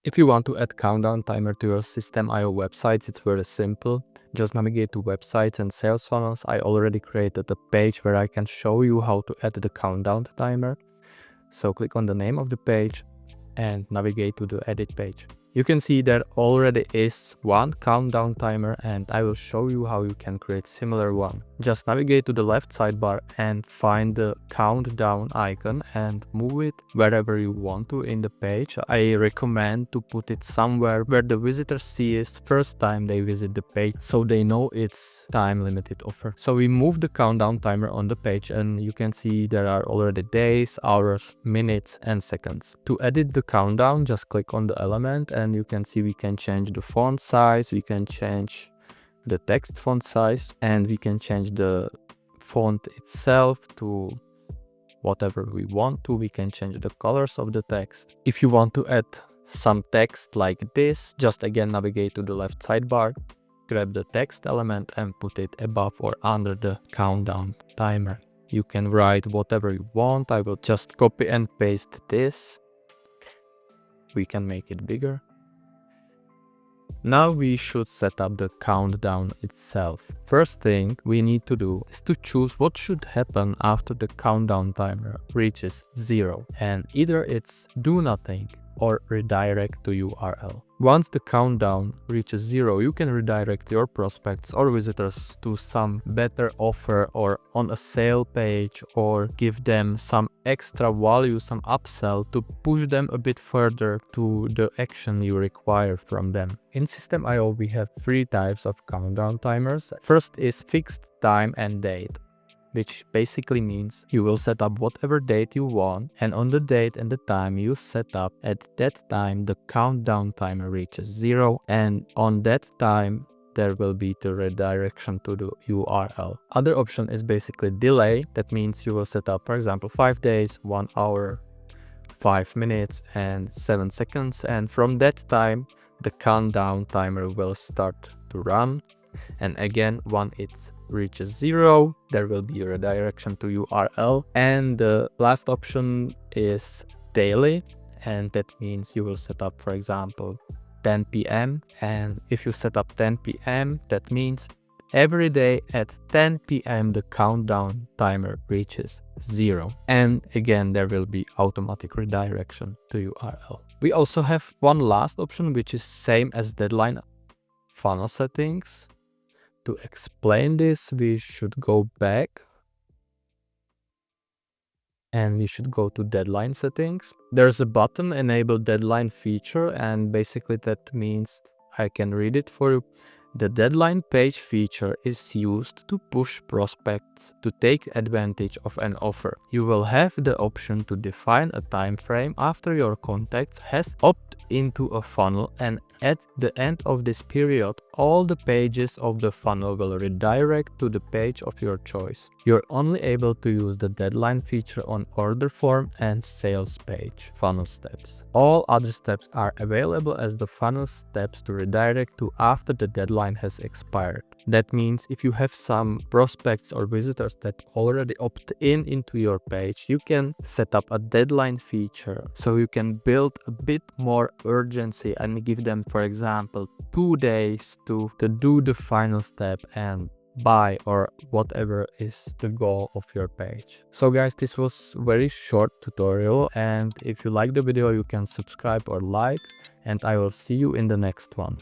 If you want to add countdown timer to your System.io websites, it's very simple. Just navigate to websites and sales funnels. I already created a page where I can show you how to add the countdown timer. So click on the name of the page and navigate to the edit page. You can see there already is one countdown timer, and I will show you how you can create similar one. Just navigate to the left sidebar and find the countdown icon and move it wherever you want to in the page. I recommend to put it somewhere where the visitor sees first time they visit the page, so they know it's time limited offer. So we move the countdown timer on the page, and you can see there are already days, hours, minutes and seconds. To edit the countdown, just click on the element and you can see we can change the font size, we can change the text font size, and we can change the font itself to whatever we want to. We can change the colors of the text. If you want to add some text like this, just again navigate to the left sidebar, grab the text element and put it above or under the countdown timer. You can write whatever you want. I will just copy and paste this. We can make it bigger. Now we should set up the countdown itself. First thing we need to do is to choose what should happen after the countdown timer reaches 0. And either it's do nothing or redirect to URL. Once the countdown reaches 0, you can redirect your prospects or visitors to some better offer or on a sale page, or give them some extra value, some upsell to push them a bit further to the action you require from them. In System.io we have 3 types of countdown timers. First is fixed time and date, which basically means you will set up whatever date you want, and on the date and the time you set up, at that time the countdown timer reaches 0, and on that time there will be the redirection to the URL. Other option is basically delay. That means you will set up, for example, 5 days, 1 hour, 5 minutes and 7 seconds, and from that time the countdown timer will start to run. And again, when it reaches 0, there will be a redirection to URL. And the last option is daily, and that means you will set up, for example, 10 p.m. and if you set up 10 p.m, that means every day at 10 p.m. the countdown timer reaches 0. And again, there will be automatic redirection to URL. We also have one last option, which is same as deadline funnel settings. To explain this, we should go back and we should go to deadline settings. There's a button enable deadline feature, and basically that means I can read it for you. The deadline page feature is used to push prospects to take advantage of an offer. You will have the option to define a time frame after your contacts has opted into a funnel, and at the end of this period, all the pages of the funnel will redirect to the page of your choice. You're only able to use the deadline feature on order form and sales page funnel steps. All other steps are available as the funnel steps to redirect to after the deadline has expired. That means if you have some prospects or visitors that already opt in into your page, you can set up a deadline feature so you can build a bit more urgency and give them, for example, 2 days to do the final step and buy or whatever is the goal of your page. So guys, this was very short tutorial, and if you like the video you can subscribe or like, and I will see you in the next one.